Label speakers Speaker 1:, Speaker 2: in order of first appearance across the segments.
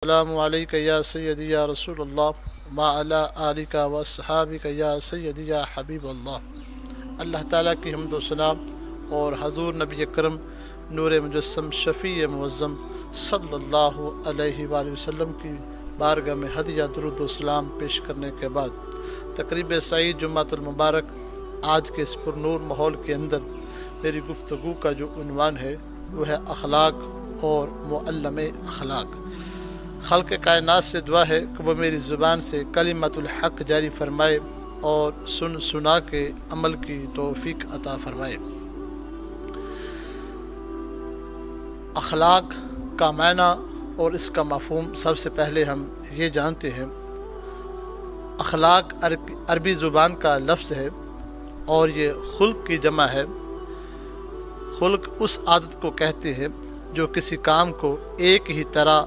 Speaker 1: السلام علیکم یا سیدی یا رسول اللہ وعلی آلکا و صحابکا یا سیدی یا حبیب اللہ۔ اللہ تعالیٰ کی حمد و ثنا اور حضور نبی کرم نور مجسم شفیع معظم صلی اللہ علیہ وآلہ وسلم کی بارگاہ میں ہدیہ درود و سلام پیش کرنے کے بعد تقریب سعید جمعۃ المبارک آج کے اس پر نور ماحول کے اندر میری گفتگو کا جو عنوان ہے وہ ہے اخلاق اور معلم اخلاق۔ خلق کائنات سے دعا ہے کہ وہ میری زبان سے کلمت الحق جاری فرمائے اور سنا کے عمل کی توفیق عطا فرمائے۔ اخلاق کا معنی اور اس کا مفہوم سب سے پہلے ہم یہ جانتے ہیں۔ اخلاق عربی زبان کا لفظ ہے اور یہ خلق کی جمع ہے۔ خلق اس عادت کو کہتے ہیں جو کسی کام کو ایک ہی طرح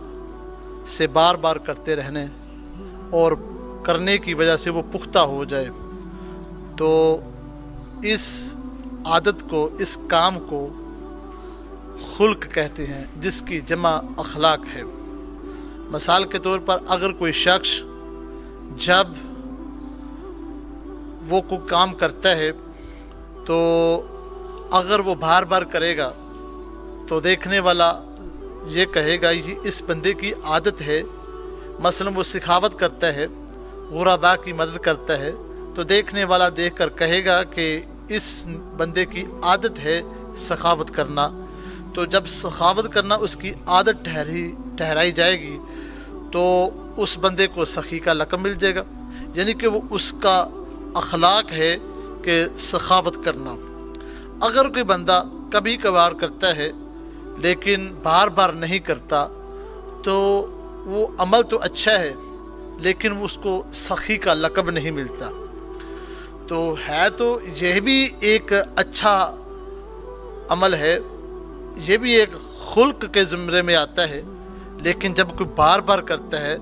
Speaker 1: سے بار بار کرتے رہنے اور کرنے کی وجہ سے وہ پختہ ہو جائے، تو اس عادت کو، اس کام کو خلق کہتے ہیں، جس کی جمع اخلاق ہے۔ مثال کے طور پر اگر کوئی شخص جب وہ کوئی کام کرتا ہے تو اگر وہ بار بار کرے گا تو دیکھنے والا یہ کہے گا یہ اس بندے کی عادت ہے۔ مثلا وہ سخاوت کرتا ہے، غرباء کی مدد کرتا ہے، تو دیکھنے والا دیکھ کر کہے گا کہ اس بندے کی عادت ہے سخاوت کرنا، تو جب سخاوت کرنا اس کی عادت ٹھہرائی جائے گی تو اس بندے کو سخی کا لقب مل جائے گا، یعنی کہ وہ اس کا اخلاق ہے کہ سخاوت کرنا۔ اگر کوئی بندہ کبھی کبھار کرتا ہے لیکن بار بار نہیں کرتا تو وہ عمل تو اچھا ہے لیکن وہ اس کو سخی کا لقب نہیں ملتا۔ تو ہے تو یہ بھی ایک اچھا عمل ہے، یہ بھی ایک خلق کے زمرے میں آتا ہے، لیکن جب کوئی بار بار کرتا ہے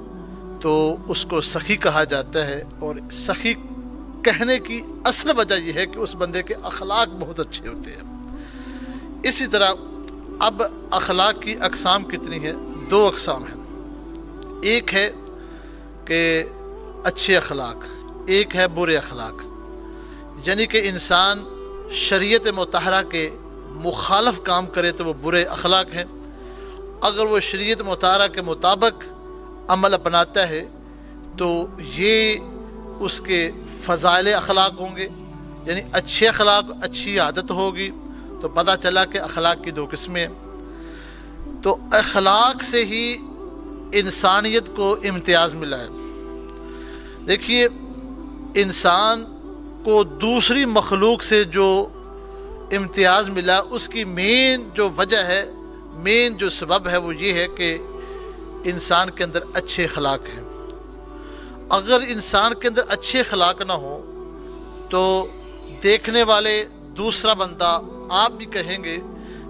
Speaker 1: تو اس کو سخی کہا جاتا ہے، اور سخی کہنے کی اصل وجہ یہ ہے کہ اس بندے کے اخلاق بہت اچھے ہوتے ہیں۔ اسی طرح اب اخلاق کی اقسام کتنی ہیں؟ دو اقسام ہیں، ایک ہے کہ اچھے اخلاق، ایک ہے برے اخلاق، یعنی کہ انسان شریعت مطہرہ کے مخالف کام کرے تو وہ برے اخلاق ہیں، اگر وہ شریعت مطہرہ کے مطابق عمل اپناتا ہے تو یہ اس کے فضائل اخلاق ہوں گے، یعنی اچھے اخلاق، اچھی عادت ہوگی۔ تو پتہ چلا کہ اخلاق کی دو قسمیں ہیں۔ تو اخلاق سے ہی انسانیت کو امتیاز ملا ہے۔ دیکھیے، انسان کو دوسری مخلوق سے جو امتیاز ملا اس کی مین جو وجہ ہے، مین جو سبب ہے وہ یہ ہے کہ انسان کے اندر اچھے اخلاق ہیں۔ اگر انسان کے اندر اچھے اخلاق نہ ہوں تو دیکھنے والے دوسرا بندہ آپ بھی کہیں گے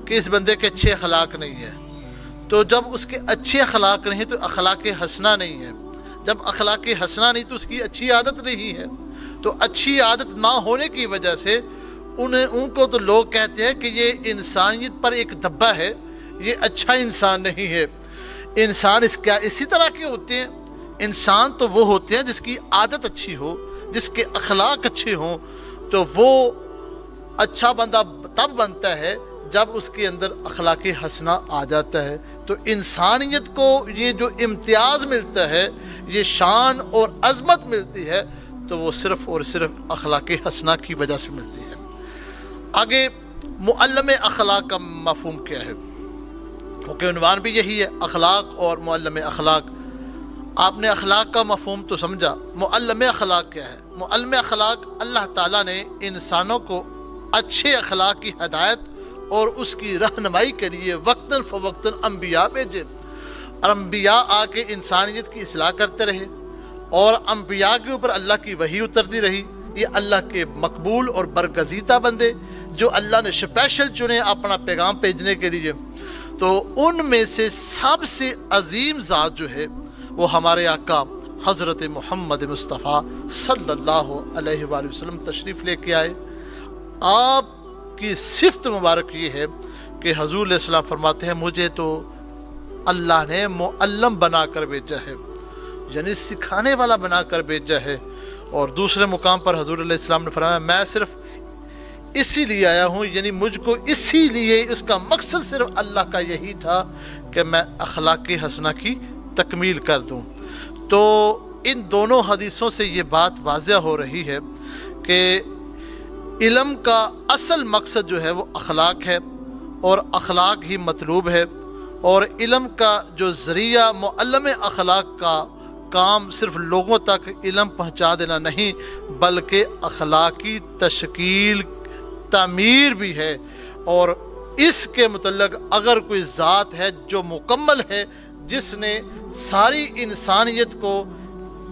Speaker 1: کہ اس بندے کے اچھے اخلاق نہیں ہیں، تو جب اس کے اچھے اخلاق نہیں تو اخلاق حسنہ نہیں ہے، جب اخلاق حسنہ نہیں تو اس کی اچھی عادت نہیں ہے، تو اچھی عادت نہ ہونے کی وجہ سے ان کو تو لوگ کہتے ہیں کہ یہ انسانیت پر ایک دھبا ہے، یہ اچھا انسان نہیں ہے۔ انسان اسی طرح کے ہوتے ہیں، انسان تو وہ ہوتے ہیں جس کی عادت اچھی ہو، جس کے اخلاق اچھے ہوں، تو وہ اچھا بندہ تب بنتا ہے جب اس کے اندر اخلاق حسنہ آ جاتا ہے۔ تو انسانیت کو یہ جو امتیاز ملتا ہے، یہ شان اور عظمت ملتی ہے، تو وہ صرف اور صرف اخلاق حسنہ کی وجہ سے ملتی ہے۔ آگے معلم اخلاق کا مفہوم کیا ہے؟ کیونکہ عنوان بھی یہی ہے، اخلاق اور معلم اخلاق۔ آپ نے اخلاق کا مفہوم تو سمجھا، معلم اخلاق کیا ہے؟ معلم اخلاق اللہ تعالیٰ نے انسانوں کو اچھے اخلاق کی ہدایت اور اس کی رہنمائی کے لیے وقتاً فوقتاً انبیاء بھیجے، اور انبیاء آ کے انسانیت کی اصلاح کرتے رہے، اور انبیاء کے اوپر اللہ کی وحی اترتی رہی۔ یہ اللہ کے مقبول اور برگزیدہ بندے جو اللہ نے اسپیشل چنے اپنا پیغام بھیجنے کے لیے، تو ان میں سے سب سے عظیم ذات جو ہے وہ ہمارے آقا حضرت محمد مصطفیٰ صلی اللہ علیہ وآلہ وسلم تشریف لے کے آئے۔ آپ کی صفت مبارک یہ ہے کہ حضور علیہ السلام فرماتے ہیں مجھے تو अल्लाह ने मुअल्लम बना कर भेजा है, यानी सिखाने वाला बना कर भेजा है। और दूसरे मुकाम पर हजूर अलैहि सलाम ने फरमाया, मैं सिर्फ इसीलिए आया हूँ, यानी मुझको इसीलिए, इसका मकसद सिर्फ अल्लाह का यही था कि मैं अखलाक़ हसना की तकमील कर दूँ। तो इन दोनों हदीसों से ये बात वाज़ह हो रही है कि इल्म का असल मकसद जो है वो अखलाक है और अखलाक ही मतलूब है। और इल्म का जो ज़रिया मुअल्लिम अखलाक का काम सिर्फ लोगों तक इल्म पहुँचा देना नहीं, बल्कि अखलाकी तशकील तामीर भी है। और इसके मुतल्लक अगर कोई ज़ात है जो मुकम्मल है, जिसने सारी इंसानियत को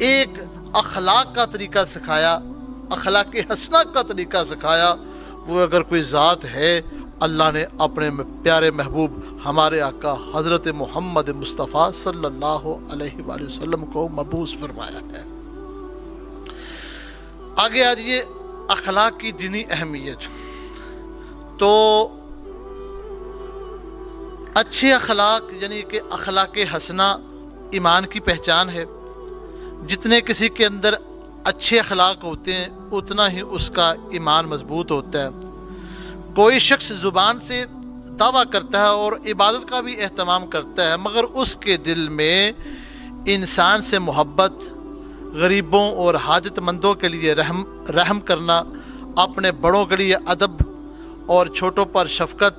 Speaker 1: एक अखलाक का तरीका सिखाया, अखलाक हसना का तरीका सिखाया, वो अगर कोई ज़ात है, अल्लाह ने अपने प्यारे महबूब हमारे आका हज़रत मोहम्मद मुस्तफ़ा सल्लल्लाहु अलैहि वसल्लम को मबूस फरमाया है। आगे आ जाइए अखलाक की दीनी अहमियत। तो अच्छे अखलाक यानी कि अखलाक हसना ईमान की पहचान है। जितने किसी के अंदर अच्छे अखलाक होते हैं उतना ही उसका ईमान मजबूत होता है। कोई शख्स ज़ुबान से दावा करता है और इबादत का भी एहतमाम करता है, मगर उसके दिल में इंसान से मोहब्बत, गरीबों और हाजतमंदों के लिए रहम करना, अपने बड़ों के लिए अदब और छोटों पर शफ़क़त,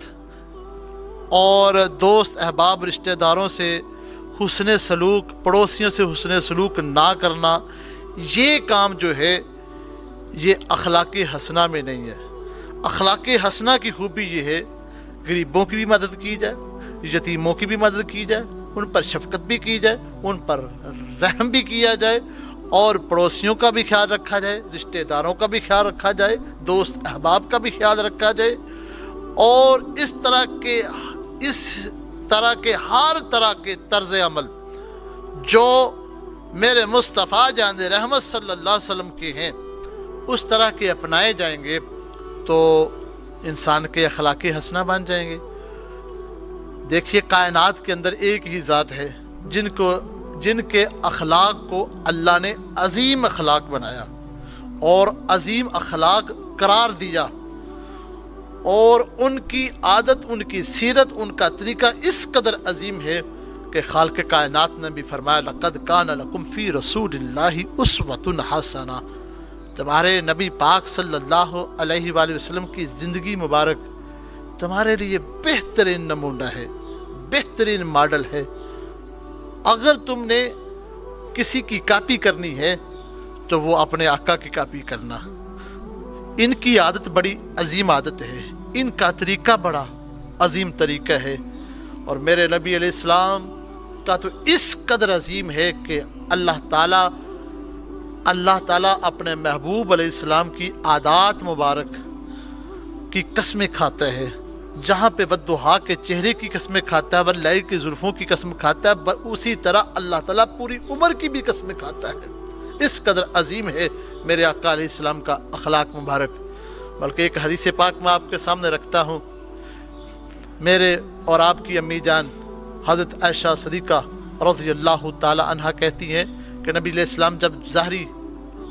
Speaker 1: और दोस्त अहबाब रिश्तेदारों से हुस्न सलूक, पड़ोसियों से हुस्न सलूक ना करना, ये काम जो है ये अखलाक हसना में नहीं है। अखलाक हसना की खूबी ये है, गरीबों की भी मदद की जाए, यतीमों की भी मदद की जाए, उन पर शफ़क़त भी की जाए, उन पर रहम भी किया जाए, और पड़ोसियों का भी ख्याल रखा जाए, रिश्तेदारों का भी ख्याल रखा जाए, दोस्त अहबाब का भी ख्याल रखा जाए। और इस तरह के हर तरह के तर्ज़ अमल जो मेरे मुस्तफ़ा जान रहमत सल्लल्लाहु अलैहि वसल्लम के हैं, उस तरह के अपनाए जाएंगे तो इंसान के अखलाक हसना बन जाएंगे। देखिए, कायनात के अंदर एक ही ज़ात है जिनके अखलाक को अल्लाह ने अजीम अखलाक बनाया और अजीम अखलाक करार दिया, और उनकी आदत, उनकी सीरत, उनका तरीका इस कदर अजीम है कि खालिक़ कायनात ने भी फरमाया, लक़द कान लकुम फ़ी रसूलिल्लाहि उस्वतुन हसना। तुम्हारे नबी पाक सल्लल्लाहु अलैहि वसल्लम की ज़िंदगी मुबारक तुम्हारे लिए बेहतरीन नमूना है, बेहतरीन मॉडल है। अगर तुमने किसी की कॉपी करनी है तो वो अपने आका की कॉपी करना। इनकी आदत बड़ी अजीम आदत है, इनका तरीका बड़ा अजीम तरीका है, और मेरे नबी अलैहिस्सलाम का तो इस कदर अजीम है कि अल्लाह ताला अपने महबूब अलैहिस्सलाम की आदात मुबारक की कसमें खाता है। जहाँ पे वद्दुहा के चेहरे की कसमें खाता है, वल्लैल की जुल्फ़ों की कसम खाता है, उसी तरह अल्लाह ताला पूरी उम्र की भी कसमें खाता है। इस कदर अजीम है मेरे आका अलैहिस्सलाम का अखलाक मुबारक। बल्कि एक हदीस पाक मैं आपके सामने रखता हूँ। मेरे और आपकी अम्मी जान हज़रत आयशा सदीक़ा रज़ियल्लाहु ताला अन्हा कहती हैं कि नबी अलैहिस्सलाम जब ज़ाहरी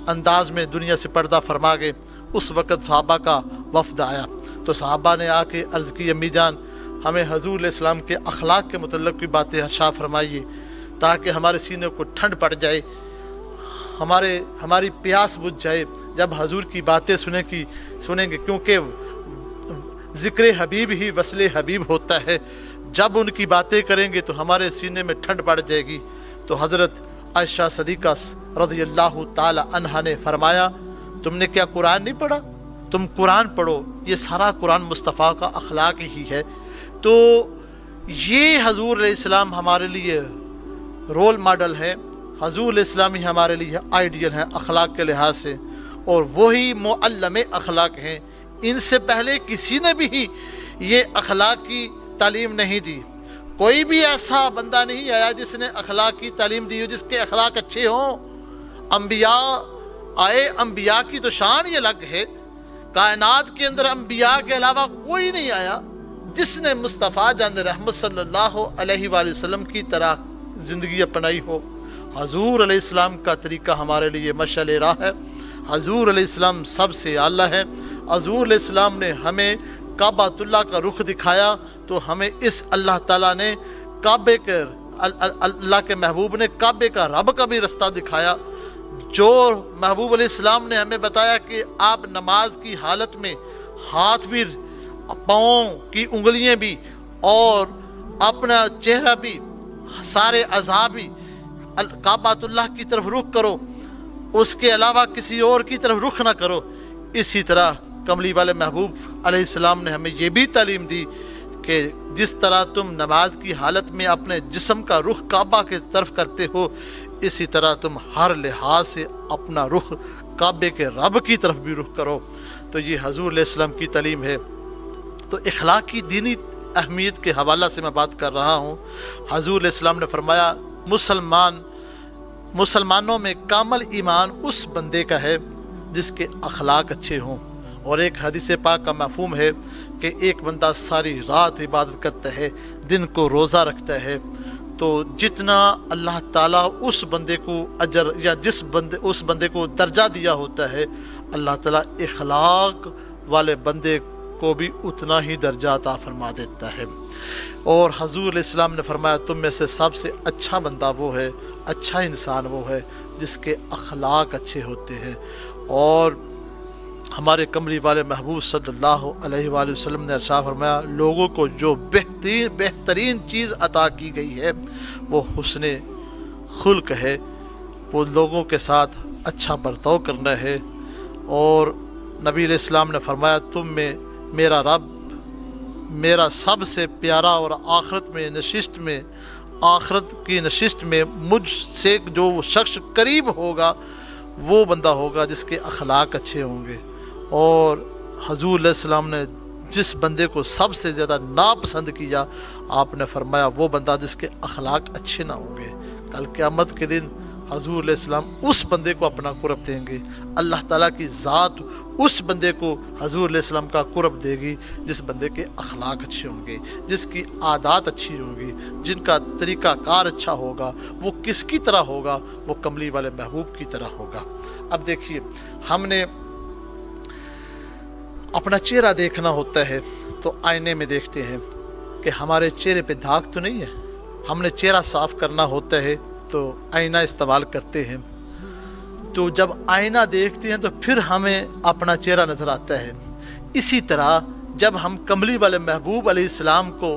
Speaker 1: अंदाज में दुनिया से पर्दा फरमा गए, उस वक़्त सहाबा का वफ़द आया, तो सहाबा ने आके अर्ज़ की, अम्मी जान हमें हज़ूर अलैहिस्सलाम के अखलाक के मुतल्लिक़ की बातें इरशाद फरमाइए, ताकि हमारे सीने को ठंड पड़ जाए, हमारी प्यास बुझ जाए जब हजूर की बातें सुनेंगे, क्योंकि ज़िक्र हबीब ही वस्ले हबीब होता है। जब उनकी बातें करेंगे तो हमारे सीने में ठंड पड़ जाएगी। तो हज़रत आयशा सदीक़ा रज़ियल्लाहु ताला अन्हा ने फरमाया, तुमने क्या कुरान नहीं पढ़ा? तुम कुरान पढ़ो, ये सारा कुरान मुस्तफ़ा का अखलाक ही है। तो ये हजूर अलैहिस्सलाम हमारे लिए रोल मॉडल है, हजूर अलैहिस्सलाम ही हमारे लिए आइडियल है अखलाक के लिहाज से, और वही मुअल्लिम अखलाक हैं। इनसे पहले किसी ने भी ये अखलाक की तालीम नहीं दी। कोई भी ऐसा बंदा नहीं आया जिसने अखलाक की तालीम दी हो, जिसके अखलाक अच्छे हों। अम्बिया आए, अम्बिया की तो शान ये अलग है, कायनात के अंदर अम्बिया के अलावा कोई नहीं आया जिसने मुस्तफ़ा जान रहमत सल्लल्लाहु अलैहि वसल्लम की तरह ज़िंदगी अपनाई हो। हजूर अलैहिस्सलाम का तरीका हमारे लिए मशाल राह है। हजूर अलैहिस्सलाम सबसे आला है। हजूर अलैहिस्सलाम ने हमें काबातुल्लाह का रुख दिखाया, तो हमें इस अल्लाह ताला ने काबे के अल्लाह के महबूब ने काबे का रब का भी रास्ता दिखाया। जो महबूब अलैहिस्सलाम ने हमें बताया कि आप नमाज की हालत में हाथ भी, पाँव की उंगलियां भी और अपना चेहरा भी, सारे अज़ा भी काबातुल्लाह की तरफ रुख करो, उसके अलावा किसी और की तरफ रुख ना करो। इसी तरह कमली वाले महबूब अलैहिस्सलाम ने हमें ये भी तालीम दी कि जिस तरह तुम नमाज की हालत में अपने जिस्म का रुख काबा की तरफ करते हो, इसी तरह तुम हर लिहाज से अपना रुख काबे के रब की तरफ भी रुख करो। तो ये हजूर अलैहिस्सलाम की तालीम है। तो इखलाक की दीनी अहमियत के हवाला से मैं बात कर रहा हूँ। हजूर अलैहिस्सलाम ने फरमाया, मुसलमानों में कामल ईमान उस बंदे का है जिसके अखलाक अच्छे हों। और एक हदीस पाक का मफ़हूम है कि एक बंदा सारी रात इबादत करता है, दिन को रोज़ा रखता है, तो जितना अल्लाह ताला उस बंदे को अजर या उस बंदे को दर्जा दिया होता है, अल्लाह ताला इखलाक वाले बंदे को भी उतना ही दर्जा अता फरमा देता है। और हजूर अलैहिस्सलाम ने फरमाया, तुम में से सबसे अच्छा बंदा वो है, अच्छा इंसान वो है जिसके अखलाक अच्छे होते हैं। और हमारे कमली वाले महबूब सल्लल्लाहु अलैहि वसल्लम ने इरशाद फरमाया, लोगों को जो बेहतरीन चीज़ अता की गई है वो हुस्ने खुल्क है, वो लोगों के साथ अच्छा बर्ताव करना है। और नबी अलैहिस्सलाम ने फरमाया, तुम में मेरा रब मेरा सबसे प्यारा और आखिरत की नशिस्त में मुझसे जो शख्स करीब होगा वो बंदा होगा जिसके अखलाक अच्छे होंगे। और हजूर अलैहिस्सलाम ने जिस बंदे को सबसे ज़्यादा नापसंद किया, आपने फरमाया वो बंदा जिसके अखलाक अच्छे ना होंगे। कल क़यामत के दिन हजूर अलैहिस्सलाम उस बंदे को अपना कुर्ब देंगे। अल्लाह ताला की ज़ात उस बंदे को हजूर अलैहिस्सलाम का कुर्ब देगी जिस बंदे के अखलाक अच्छे होंगे, जिसकी आदत अच्छी होंगी, जिनका तरीक़ा कार अच्छा होगा। वो किसकी तरह होगा? वो कमली वाले महबूब की तरह होगा। अब देखिए, हमने अपना चेहरा देखना होता है तो आईने में देखते हैं कि हमारे चेहरे पे दाग तो नहीं है। हमने चेहरा साफ़ करना होता है तो आईना इस्तेमाल करते हैं। तो जब आईना देखते हैं तो फिर हमें अपना चेहरा नज़र आता है। इसी तरह जब हम कमली वाले महबूब अलैहिस्सलाम को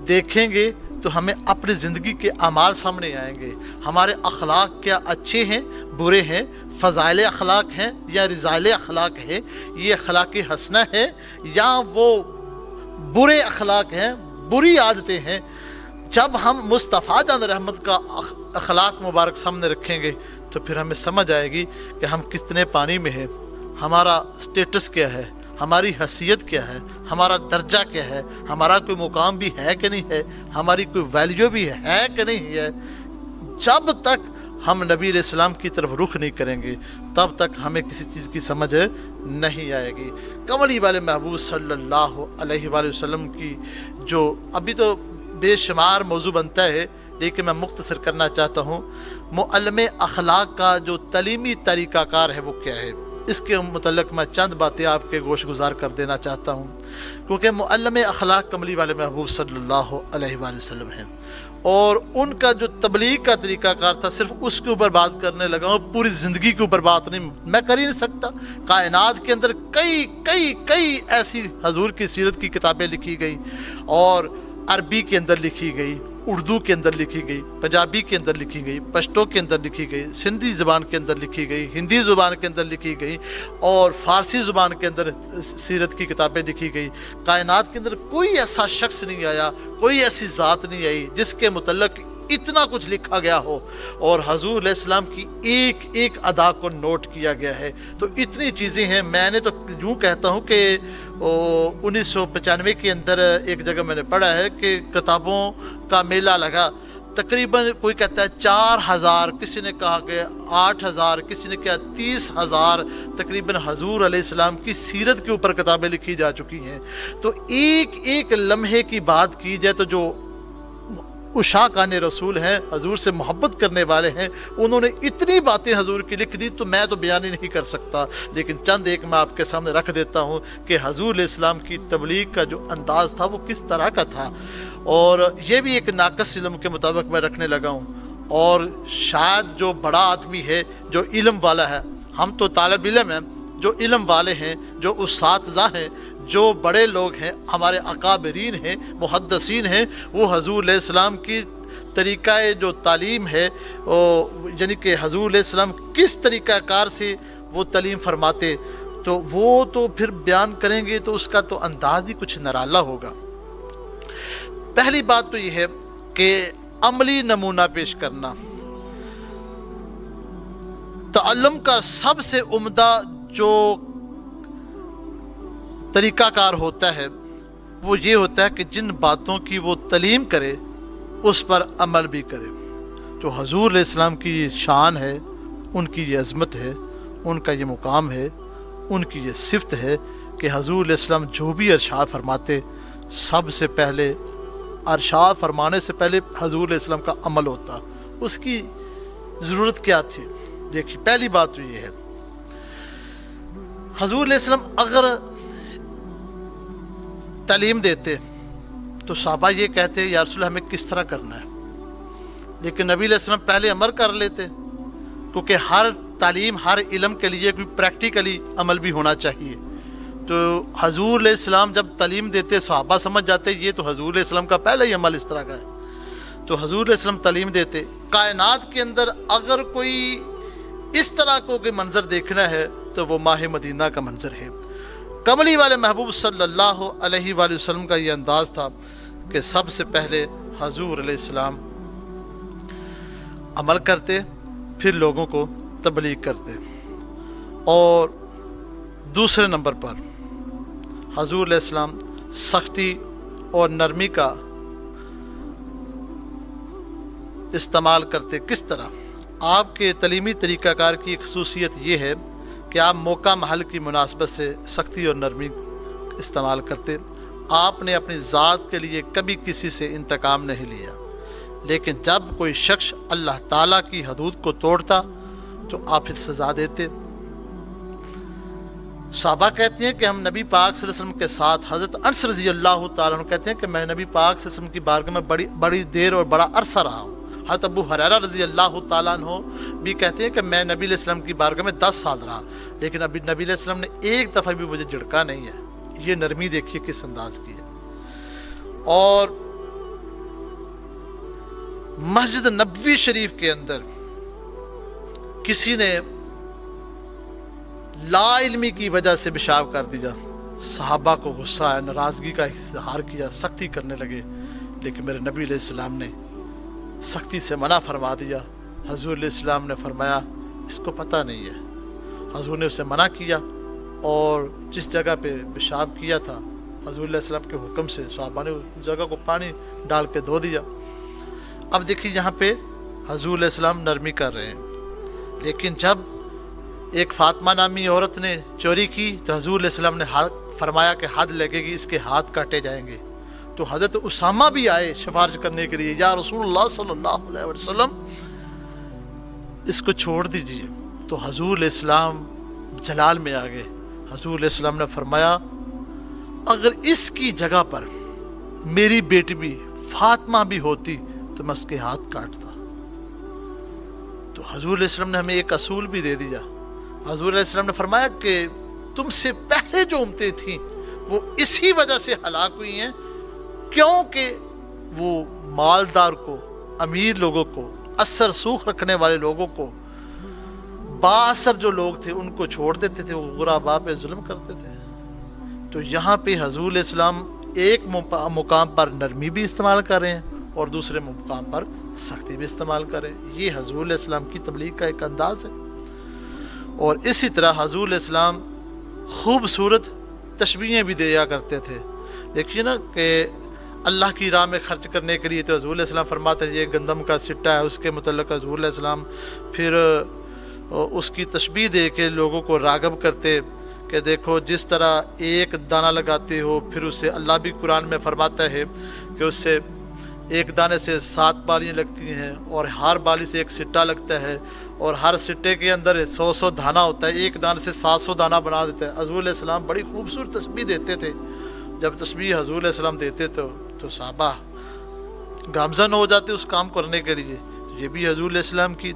Speaker 1: देखेंगे तो हमें अपनी ज़िंदगी के अमाल सामने आएंगे। हमारे अखलाक क्या अच्छे हैं, बुरे हैं, फ़ज़ाइल अखलाक हैं या रिज़ाइल अखलाक है, ये अखलाक हसना है या वो बुरे अखलाक हैं, बुरी आदतें हैं। जब हम मुस्तफ़ा जान रहमत का अखलाक मुबारक सामने रखेंगे तो फिर हमें समझ आएगी कि हम कितने पानी में हैं, हमारा स्टेटस क्या है, हमारी हैसियत क्या है, हमारा दर्जा क्या है, हमारा कोई मुकाम भी है कि नहीं है, हमारी कोई वैल्यू भी है कि नहीं है। जब तक हम नबी अलैहिस्सलाम की तरफ रुख नहीं करेंगे तब तक हमें किसी चीज़ की समझ नहीं आएगी। कमली वाले महबूब सल्लल्लाहु अलैहि वसल्लम की जो अभी तो बेशुमार मौजू बनता है, लेकिन मैं मुख्तसर करना चाहता हूँ। मुअल्लिम अखलाक का जो तलीमी तरीक़ाकार है वो क्या है, इसके मुतल्लिक़ मैं चंद बातें आपके गोश गुजार कर देना चाहता हूँ। क्योंकि मुअल्लिम अखलाक कमली वाले महबूब सल्लल्लाहु अलैहि वसल्लम हैं और उनका जो तबलीग का तरीक़ाकार था सिर्फ उसके ऊपर बात करने लगा हूँ, पूरी ज़िंदगी के ऊपर बात नहीं मैं कर ही नहीं सकता। कायनात के अंदर कई कई कई ऐसी हजूर की सीरत की किताबें लिखी गई और अरबी के अंदर लिखी गई, उर्दू के अंदर लिखी गई, पंजाबी के अंदर लिखी गई, पश्तो के अंदर लिखी गई, सिंधी ज़ुबान के अंदर लिखी गई, हिंदी ज़ुबान के अंदर लिखी गई और फ़ारसी ज़ुबान के अंदर सीरत की किताबें लिखी गई। कायनात के अंदर कोई ऐसा शख्स नहीं आया, कोई ऐसी ज़ात नहीं आई जिसके मुतल्लिक़ इतना कुछ लिखा गया हो और हजूर अलैहिस्सलाम की एक एक अदा को नोट किया गया है। तो इतनी चीज़ें हैं। मैंने तो यूँ कहता हूँ कि 1995 के अंदर एक जगह मैंने पढ़ा है कि किताबों का मेला लगा तकरीबन कोई कहता है 4000, किसी ने कहा कि 8000, किसी ने कहा 30,000 तकरीबन हजूर अलैहिस्सलाम की सीरत के ऊपर किताबें लिखी जा चुकी हैं। तो एक एक लम्हे की बात की जाए तो जो उशाकान रसूल हैं, हजूर से मोहब्बत करने वाले हैं, उन्होंने इतनी बातें हजूर की लिख दी तो मैं तो बयान ही नहीं कर सकता। लेकिन चंद एक मैं आपके सामने रख देता हूँ कि हजूर अलैहिस्सलाम की तबलीग का जो अंदाज़ था वो किस तरह का था। और ये भी एक नाक़िस इल्म के मुताबिक मैं रखने लगा हूँ। और शायद जो बड़ा आदमी है, जो इल्म वाला है, हम तो तालिब इल्म हैं, जो इल्म वाले हैं, जो उस्ताज़ा हैं, जो बड़े लोग हैं, हमारे अकाबरीन हैं, मुहद्दिसीन हैं, वो हजूर अलैहिस्सलाम की तरीक़ा जो तालीम है, यानी कि हजूर अलैहिस्सलाम किस तरीक़ाकार से वो तालीम फरमाते, तो वो तो फिर बयान करेंगे तो उसका तो अंदाज़ ही कुछ निराला होगा। पहली बात तो ये है कि अमली नमूना पेश करना। तअल्लुम का सबसे उम्दा जो तरीक़ाकार होता है वो ये होता है कि जिन बातों की वो तालीम करे उस पर अमल भी करे। जो हजूर अलैहिस्सलाम की ये शान है, उनकी ये अज़मत है, उनका ये मुकाम है, उनकी ये सिफ़त है कि हजूर अलैहिस्सलाम जो भी इरशाद फरमाते, सबसे पहले इरशाद फरमाने से पहले हजूर अलैहिस्सलाम का अमल होता। उसकी ज़रूरत क्या थी? देखिए, पहली बात तो ये है, हजूर अलैहिस्सलाम अगर तालीम देते तो सहाबा ये कहते या रसूल हमें किस तरह करना है, लेकिन नबी अलैहिस्सलाम पहले अमल कर लेते, क्योंकि हर तालीम, हर इल्म के लिए कोई प्रैक्टिकली अमल भी होना चाहिए। तो हजूर अलैहिस्सलाम जब तालीम देते, सहाबा समझ जाते ये तो हजूर अलैहिस्सलाम का पहला ही अमल इस तरह का है। तो हजूर अलैहिस्सलाम तालीम देते, कायनात के अंदर अगर कोई इस तरह को कोई मंजर देखना है तो वो माह मदीना का मंजर है। कमली वाले महबूब सल्लल्लाहु अलैहि वसल्लम का ये अंदाज़ था कि सबसे पहले हजूर अलैहिस्सलाम अमल करते, फिर लोगों को तबलीग करते। और दूसरे नंबर पर हजूर अलैहिस्सलाम सख्ती और नरमी का इस्तेमाल करते। किस तरह? आपके तलीमी तरीक़ाकार की एक खसूसियत ये है कि आप मौका महल की मुनासबत से सख्ती और नरमी इस्तेमाल करते। आपने अपनी ज़ात के लिए कभी किसी से इंतकाम नहीं लिया, लेकिन जब कोई शख्स अल्लाह ताला की हदूद को तोड़ता तो आप फिर सज़ा देते। साहबा कहते हैं कि हम नबी पाक सल्लल्लाहु अलैहि वसल्लम के साथ हज़रत अनस रज़ी अल्लाह तआला अन्हु कहते हैं कि मैं नबी पाक सल्लल्लाहु अलैहि वसल्लम की बारगाह में बड़ी देर और बड़ा अरसा रहा हूँ। हज़रत अबू हुरैरा रज़ी अल्लाह तआला अन्हु भी कहते हैं कि मैं नबी अलैहि सल्लम की बारगाह में 10 साल रहा, लेकिन अभी नबी अलैहि सल्लम ने एक दफ़ा भी मुझे झिड़का नहीं है। ये नरमी देखिए किस अंदाज की है। और मस्जिद नबवी शरीफ के अंदर किसी ने ला इल्मी की वजह से पेशाब कर दिया, सहाबा को गुस्सा आया, नाराज़गी का इज़हार किया, सख्ती करने लगे, लेकिन मेरे नबी अलैहिस्सलाम ने सख्ती से मना फरमा दिया। हजूर अलैहिस्सलाम ने फरमाया इसको पता नहीं है। हजूर ने उसे मना किया और जिस जगह पे पेशाब किया था हजूर अलैहिस्सलाम के हुक्म से सहाबा ने उस जगह को पानी डाल के धो दिया। अब देखिए यहाँ पे हजूर अलैहिस्सलाम नरमी कर रहे हैं, लेकिन जब एक फातिमा नामी औरत ने चोरी की तो हजूर अलैहिस्सलाम ने फरमाया कि हद लगेगी, इसके हाथ काटे जाएंगे। तो हज़रत उसामा भी आए सिफारिश करने के लिए, या रसूलुल्लाह सल्लल्लाहु अलैहि वसल्लम इसको छोड़ दीजिए। तो हजूर अलैहिस्सलाम जलाल में आ गए। हजूर अलैहिस्सलाम ने फरमाया अगर इसकी जगह पर मेरी बेटी भी फातिमा भी होती तो मैं उसके हाथ काटता। तो हजूर अलैहिस्सलाम ने हमें एक असूल भी दे दिया। हजूर अलैहिस्सलाम ने फरमाया कि तुमसे पहले जो उम्मतें थीं वो इसी वजह से हलाक हुई हैं क्योंकि वो मालदार को, अमीर लोगों को, असर सूख रखने वाले लोगों को, बासर जो लोग थे उनको छोड़ देते थे, वो गुराबा पे जुल्म करते थे। तो यहाँ पे हजूर अलैहिस्सलाम एक मुकाम पर नरमी भी इस्तेमाल कर रहे हैं और दूसरे मुकाम पर सख्ती भी इस्तेमाल कर रहे हैं। ये हजूर अलैहिस्सलाम की तबलीग का एक अंदाज है। और इसी तरह हजूर अलैहिस्सलाम खूबसूरत तशबीहें भी दिया करते थे। देखिए ना कि अल्लाह की राह में खर्च करने के लिए, तो हज़ूर अलैहि सलाम फरमाते हैं ये गंदम का सिट्टा है। उसके मुतल्लिक़ हज़ूर अलैहि सलाम फिर उसकी तशबीह दे के लोगों को राग़ब करते कि देखो जिस तरह एक दाना लगाते हो, फिर उससे अल्लाह भी कुरान में फरमाता है कि उससे एक दाने से 7 बालियाँ लगती हैं और हर बाली से एक सिट्टा लगता है और हर सिट्टे के अंदर 100 दाना होता है, एक दाने से 700 दाना बना देता है। हज़ूर अलैहि सलाम बड़ी खूबसूरत तस्बीह देते थे। जब तस्बीह हज़ूर अलैहि सलाम देते तो सहाबा गामज़न हो जाते उस काम करने के लिए। तो ये भी हज़ूर अलैहि सलाम की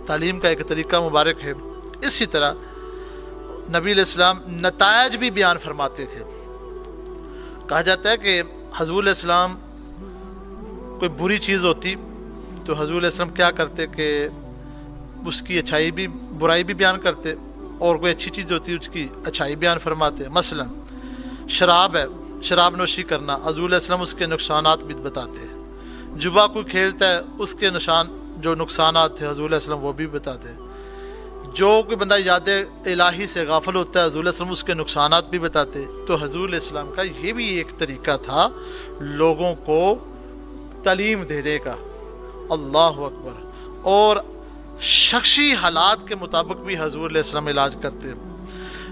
Speaker 1: तालीम का एक तरीका मुबारक है। इसी तरह नबी अलैहि सलाम नतायज भी बयान फरमाते थे। कहा जाता है कि हज़ूर अलैहि सलाम कोई बुरी चीज़ होती तो हज़ूर अलैहि सलाम क्या करते कि उसकी अच्छाई भी बुराई भी बयान करते, और कोई अच्छी चीज़ होती उसकी अच्छाई बयान फरमाते। मसलन शराब है, शराब नोशी करना, हज़ूर अलैहि सलाम उसके नुकसानात भी बताते हैं। जुआ कोई खेलता है उसके जो नुकसानात थे हज़ूर अलैहि सलाम वो भी बताते हैं। जो कोई बंदा याद इलाही से गाफिल होता है हज़ूर अलैहि सलाम उसके नुकसानात भी बताते। तो हज़ूर अलैहि सलाम का ये भी एक तरीका था लोगों को तालीम देने का। अल्लाह अकबर। और शख्सी हालात के मुताबिक भी हज़ूर अलैहि सलाम इलाज करते।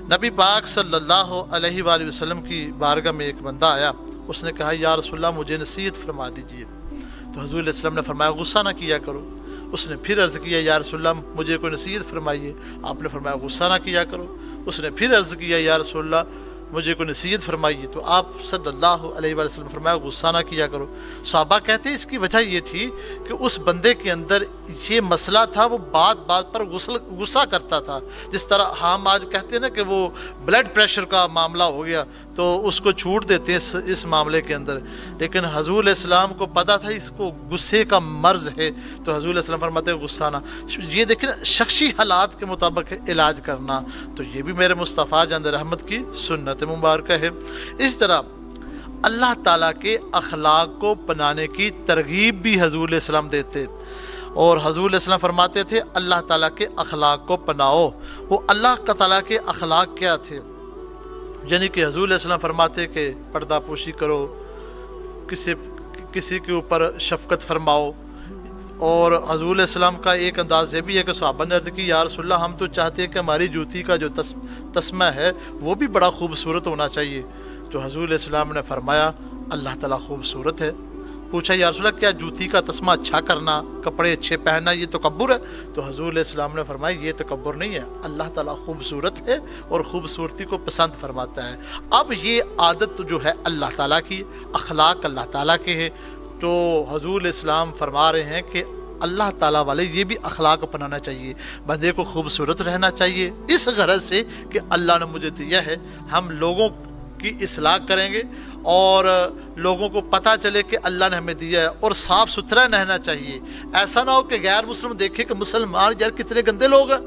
Speaker 1: नबी पाक सल्लल्लाहु अलैहि वसल्लम की बारगाह में एक बंदा आया, उसने कहा या रसूलल्लाह मुझे नसीहत फरमा दीजिए। तो हज़ूर अलैहि सलाम ने फरमाया गुस्सा ना किया करो। उसने फिर अर्ज़ किया या रसूलल्लाह मुझे कोई नसीहत फरमाइए। आपने फरमाया गुस्सा ना किया करो। उसने फिर अर्ज़ किया या रसूलल्लाह मुझे कोई नसीहत फरमाइए। तो आप सल्लल्लाहु अलैहि वसल्लम फरमाया गुस्सा ना किया करो। सहाबा कहते हैं इसकी वजह ये थी कि उस बंदे के अंदर ये मसला था, वो बात बात पर गुस्सा करता था। जिस तरह हम आज कहते हैं ना कि वो ब्लड प्रेशर का मामला हो गया तो उसको छूट देते हैं इस मामले के अंदर, लेकिन हज़ूर अलैहि सलाम को पता था इसको गुस्से का मर्ज़ है। तो हज़ूर अलैहि सलाम फरमाते हैं गुस्सा ना। ये देखिए ना शख्सी हालात के मुताबिक इलाज करना, तो ये भी मेरे मुस्तफ़ा जान रहमत की सुन्नत मुबारक है। इस तरह अल्लाह ताला के अखलाक को अपनाने की तरगीब भी हज़ूर अलैहि सलाम देते, और हज़ूर अलैहि सलाम फरमाते थे अल्लाह ताला के अखलाक को अपनाओ। वो अल्लाह ताला के अखलाक क्या थे, यानी कि हज़ूर अलैहि सलाम फरमाते कि पर्दा पोशी करो, किसी के ऊपर शफ़क़त फरमाओ। और हज़ूर अलैहि सलाम का एक अंदाज़ ये भी है कि सहाबा ने अर्ज़ की या रसूलल्लाह हम तो चाहते हैं कि हमारी जूती का जो तस्मा है वो भी बड़ा खूबसूरत होना चाहिए। तो हज़ूर अलैहि सलाम ने फरमाया अल्लाह ताला खूबसूरत है। पूछा या रसूलल्लाह क्या जूती का तस्मा अच्छा करना, कपड़े अच्छे पहनना ये तकब्बुर है? तो हज़ूर अलैहि सलाम ने फरमाया ये तकब्बुर नहीं है, अल्लाह ताला खूबसूरत है और ख़ूबसूरती को पसंद फरमाता है। अब ये आदत जो है अल्लाह ताला की, अखलाक अल्लाह ताला के हैं। तो हज़ूर अलैहि सलाम फरमा रहे हैं कि अल्लाह ताला वाले ये भी अखलाक अपनाना चाहिए, बंदे को खूबसूरत रहना चाहिए, इस गरज से कि अल्लाह ने मुझे दिया है। हम लोगों की इस्लाह करेंगे और लोगों को पता चले कि अल्लाह ने हमें दिया है, और साफ़ सुथरा रहना चाहिए। ऐसा ना हो कि गैर मुस्लिम देखे कि मुसलमान यार कितने गंदे लोग हैं,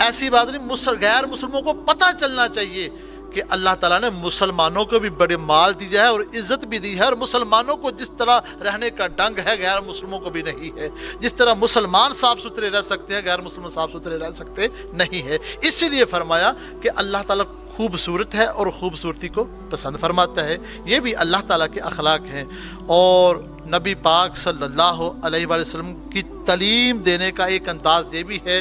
Speaker 1: ऐसी बात नहीं। गैर मुसलमानों को पता चलना चाहिए कि अल्लाह ताला ने मुसलमानों को भी बड़े माल दिया है और इज़्ज़त भी दी है, और मुसलमानों को जिस तरह रहने का ढंग है गैर मुसलमानों को भी नहीं है। जिस तरह मुसलमान साफ़ सुथरे रह सकते हैं गैर मुसलमान साफ़ सुथरे रह सकते नहीं है। इसीलिए फरमाया कि अल्लाह ताला खूबसूरत है और ख़ूबसूरती को पसंद फरमाता है। ये भी अल्लाह ताला के अखलाक हैं। और नबी पाक सल्लल्लाहु अलैहि वसल्लम की तालीम देने का एक अंदाज़ ये भी है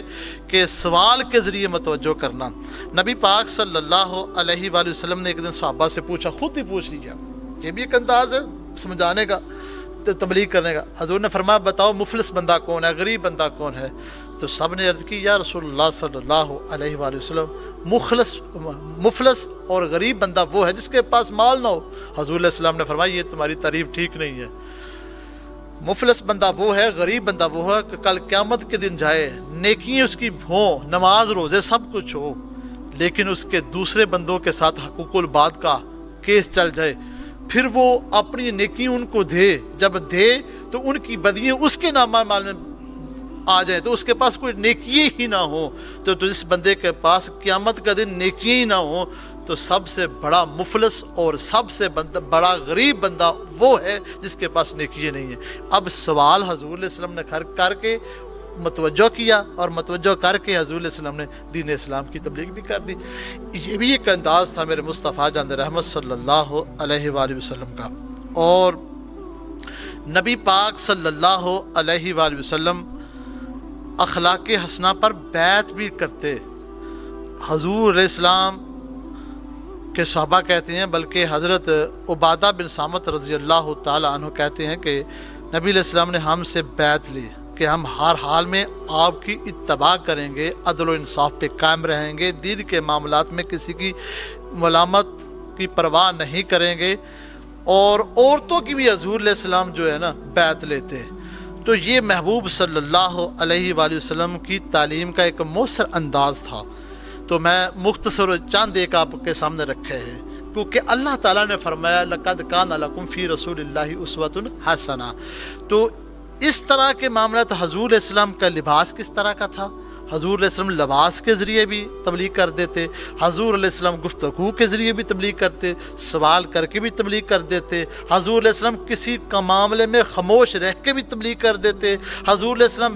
Speaker 1: कि सवाल के ज़रिए मतवज्जो करना। नबी पाक सल्लल्लाहु अलैहि वसल्लम ने एक दिन सहाबा से पूछा, खुद ही पूछ लिया, ये भी एक अंदाज़ है समझाने का, तबलीग करने का। हज़ूर ने फरमाया बताओ मुफलिस बंदा कौन है, गरीब बंदा कौन है? तो सब ने अर्ज़ की या रसूलुल्लाह सल्लल्लाहु अलैहि वसल्लम मुफलिस और गरीब बंदा वो है जिसके पास माल ना हो। हज़ूर अलैहि सलाम ने फरमाया ये तुम्हारी तारीफ़ ठीक नहीं है। मुफलिस बंदा वो है, गरीब बंदा वो है कि कल क़यामत के दिन जाए, नेकियां उसकी हों, नमाज रोज़े सब कुछ हो, लेकिन उसके दूसरे बंदों के साथ हकूकुल बाद का केस चल जाए, फिर वो अपनी नेकी उनको दे, जब दे तो उनकी बदियाँ उसके नामा माल में आ जाए, तो उसके पास कोई नेकियाँ ही ना हो। तो जिस बंदे के पास क़यामत का दिन नेकियाँ ही ना हो, तो सबसे बड़ा मुफलिस और सबसे बड़ा गरीब बंदा वो है जिसके पास नेकियाँ नहीं है। अब सवाल हज़ूर अलैहि सल्लम ने करके मतवज्जो किया, और मतवज्जो करके हज़ूर अलैहि सल्लम ने दीन इस्लाम की तबलीग भी कर दी। ये भी एक अंदाज़ था मेरे मुस्तफ़ा जान रहमत सल्लल्लाहु अलैहि वसल्लम का। اور नबी पाक सल्लल्लाहु अलैहि वसल्लम अखलाक हसना पर बैत भी करते। हजूर इस्लाम के सहाबा कहते हैं, बल्कि हज़रत उबादा बिन सामत रज़ी अल्लाह ताला अन्हु कहते हैं कि नबी अलैहिस्सलाम ने हमसे बैत ली कि हम हर हाल में आपकी इत्तबा करेंगे, अदल व इंसाफ पे कायम रहेंगे, दीन के मामलात में किसी की मलामत की परवाह नहीं करेंगे, और औरतों की भी हजूर अलैहिस्सलाम जो है ना बैत लेते। तो ये महबूब सल्लल्लाहु अलैहि वसल्लम की तालीम का एक मौसर अंदाज़ था। तो मैं मुख्तसर चंद एक आपके सामने रखे हैं, क्योंकि अल्लाह ताला ने फरमाया लक़द कान लकुम फ़ी रसूलिल्लाहि उस्वतुन हसना। तो इस तरह के मामला हजूर अलैहिस्सलाम का लिबास किस तरह का था। हजूर अलैहिस्सलाम लिबास के ज़रिए भी तबलीग कर देते, हजूर अलैहिस्सलाम गुफ्तगू के ज़रिए भी तबलीग करते, सवाल करके भी तबलीग कर देते, हजूर अलैहिस्सलाम किसी का मामले में खामोश रह के भी तबलीग कर देते, हजूर अलैहिस्सलाम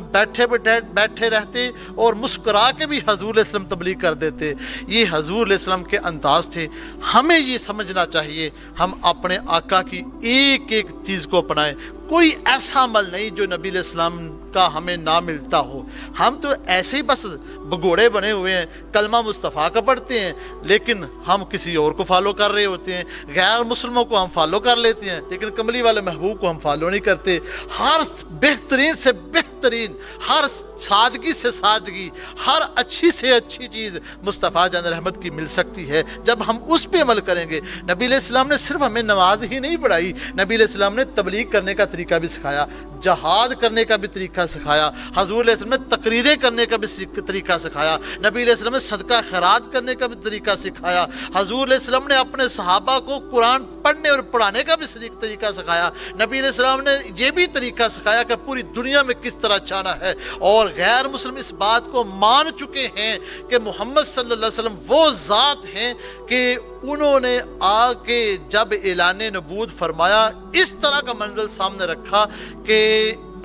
Speaker 1: बैठे रहते और मुस्कुरा के भी हजूर अलैहिस्सलाम तबलीग कर देते। ये हजूर अलैहिस्सलाम के अंदाज थे। हमें ये समझना चाहिए हम अपने आका की एक एक चीज़ को अपनाएं। कोई ऐसा अमल नहीं जो नबी अलैहिस्सलाम का हमें ना मिलता हो। हम तो ऐसे ही बस भगोड़े बने हुए हैं, कलमा मुस्तफ़ा का पढ़ते हैं, लेकिन हम किसी और को फॉलो कर रहे होते हैं। गैर मुस्लिमों को हम फॉलो कर लेते हैं, लेकिन कमली वाले महबूब को हम फॉलो नहीं करते। हर बेहतरीन से बेहतरीन, हर सादगी से सादगी, हर अच्छी से अच्छी चीज़ मुस्तफ़ा जान रहमत की मिल सकती है जब हम उस पर अमल करेंगे। नबी अलैहिस्सलाम ने सिर्फ हमें नमाज ही नहीं पढ़ाई, नबी अलैहिस्सलाम ने तबलीग करने का तरीका भी सिखाया, जहाद करने का भी तरीका सिखाया, हजूर अलैहिस्सलाम ने तकरीरें करने का भी तरीका सिखाया, नबी अलैहिस्सलाम ने सदका खैरात करने का भी तरीका सिखाया, हजूर अलैहिस्सलाम ने अपने सहाबा को कुरान पढ़ने और पढ़ाने का भी तरीका सिखाया, नबी अलैहिस्सलाम ने यह भी तरीका सिखाया कि पूरी दुनिया में किस तरह जाना है। और गैर मुस्लिम इस बात को मान चुके हैं कि मोहम्मद सल्लल्लाहु अलैहि वसल्लम वो ज़ात हैं कि उन्होंने आके जब ऐलान नबूवत फरमाया, इस तरह का मंजर सामने रखा कि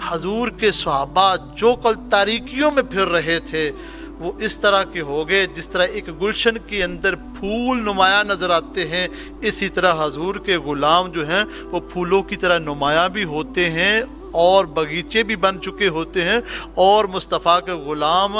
Speaker 1: हजूर के सहाबा जो कल तारीकियों में फिर रहे थे वो इस तरह के हो गए जिस तरह एक गुलशन के अंदर फूल नुमाया नज़र आते हैं। इसी तरह हजूर के ग़ुलाम जो हैं वो फूलों की तरह नुमाया भी होते हैं और बगीचे भी बन चुके होते हैं, और मुस्तफ़ा के ग़ुलाम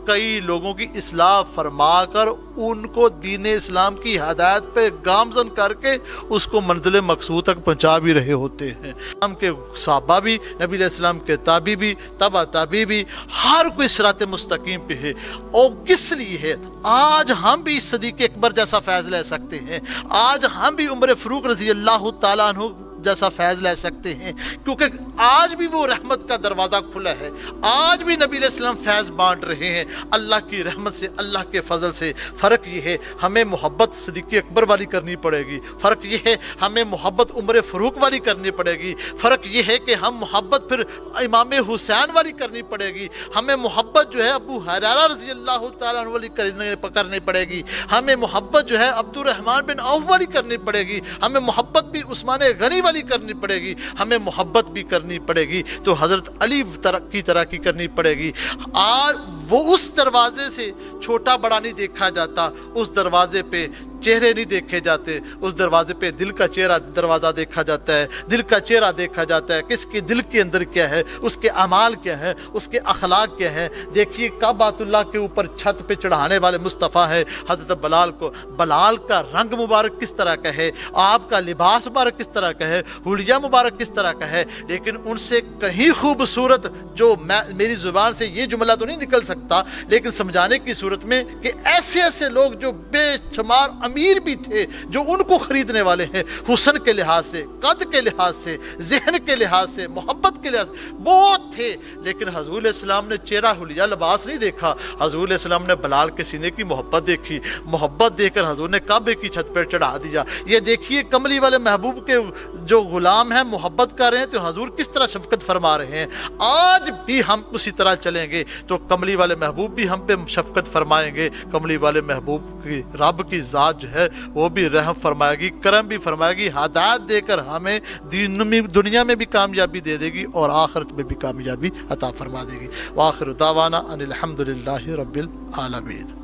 Speaker 1: कई लोगों की इस्लाह फरमा कर उनको दीन इस्लाम की हदायत पे गामज़न करके उसको मंजिल मकसूद तक पहुँचा भी रहे होते हैं। हम के सहाबा भी, नबी अलैहिस्सलाम के ताबी भी, तबा ताबी भी, हर कोई सिरात मुस्तकीम पे है। और किस लिए है? आज हम भी सिद्दीक़ अकबर जैसा फैज़ ले सकते हैं, आज हम भी उमर फ़ारूक रज़ी अल्लाह तआला अन्हु जैसा फैज़ ले सकते हैं, क्योंकि आज भी वो रहमत का दरवाज़ा खुला है, आज भी नबी अलैहिस्सलाम फैज़ बांट रहे हैं अल्लाह की रहमत से, अल्लाह के फजल से। फ़र्क ये है हमें मोहब्बत सिद्दीक़ अकबर वाली करनी पड़ेगी, फ़र्क ये है हमें मोहब्बत उमर फ़ारूक वाली करनी पड़ेगी, फ़र्क ये है कि हम मोहब्बत फिर इमाम हुसैन वाली करनी पड़ेगी, हमें मोहब्बत जो है अबू हुरैरा रज़ी अल्लाह तआला अन्हु वाली करनी पड़ेगी, हमें मोहब्बत जो है अब्दुर्रहमान बिन औफ वाली करनी पड़ेगी, हमें मोहब्बत भी उस्मान गनी वाली करनी पड़ेगी, हमें मोहब्बत भी करनी पड़ेगी तो हज़रत अली की तरह की करनी पड़ेगी। आज वो उस दरवाजे से छोटा बड़ा नहीं देखा जाता, उस दरवाजे पे चेहरे नहीं देखे जाते, उस दरवाजे पे दिल का चेहरा दरवाज़ा देखा जाता है, दिल का चेहरा देखा जाता है, किसके दिल के अंदर क्या है, उसके अमाल क्या है, उसके अखलाक क्या है। देखिए काबातुल्लाह के ऊपर छत पे चढ़ाने वाले मुस्तफ़ा है हज़रत बलाल को, बलाल का रंग मुबारक किस तरह का है, आपका लिबास मुबारक किस तरह का है, हुलिया मुबारक किस तरह का है, लेकिन उनसे कहीं खूबसूरत जो मेरी ज़ुबान से ये जुमला तो नहीं निकल सकता, लेकिन समझाने की सूरत में कि ऐसे ऐसे लोग जो बेशुमार अमीर भी थे जो उनको खरीदने वाले हैं, हुस्न के लिहाज से, कद के लिहाज से, जहन के लिहाज से, मोहब्बत के लिहाज से बहुत थे, लेकिन हजूर अलैहिस्सलाम ने चेहरा हुलिया लिबास नहीं देखा। हजूर अलैहिस्सलाम ने बलाल के सीने की मोहब्बत देखी, मोहब्बत देखकर हजूर ने काबे की छत पर चढ़ा दिया। ये देखिए कमली वाले महबूब के जो गुलाम हैं मोहब्बत कर रहे हैं तो हजूर किस तरह शफकत फरमा रहे हैं। आज भी हम उसी तरह चलेंगे तो कमली वाले महबूब भी हम पे शफकत फरमाएंगे, कमली वाले महबूब की रब की ज़ात जो है वो भी रहम फरमाएगी, करम भी फरमाएगी, हदायत देकर हमें दुनिया में भी कामयाबी दे देगी और आखिरत में भी कामयाबी अता फरमा देगी। व आखिर दावाना अनिल हम्दुलिल्लाहि रब्बिल आलमीन।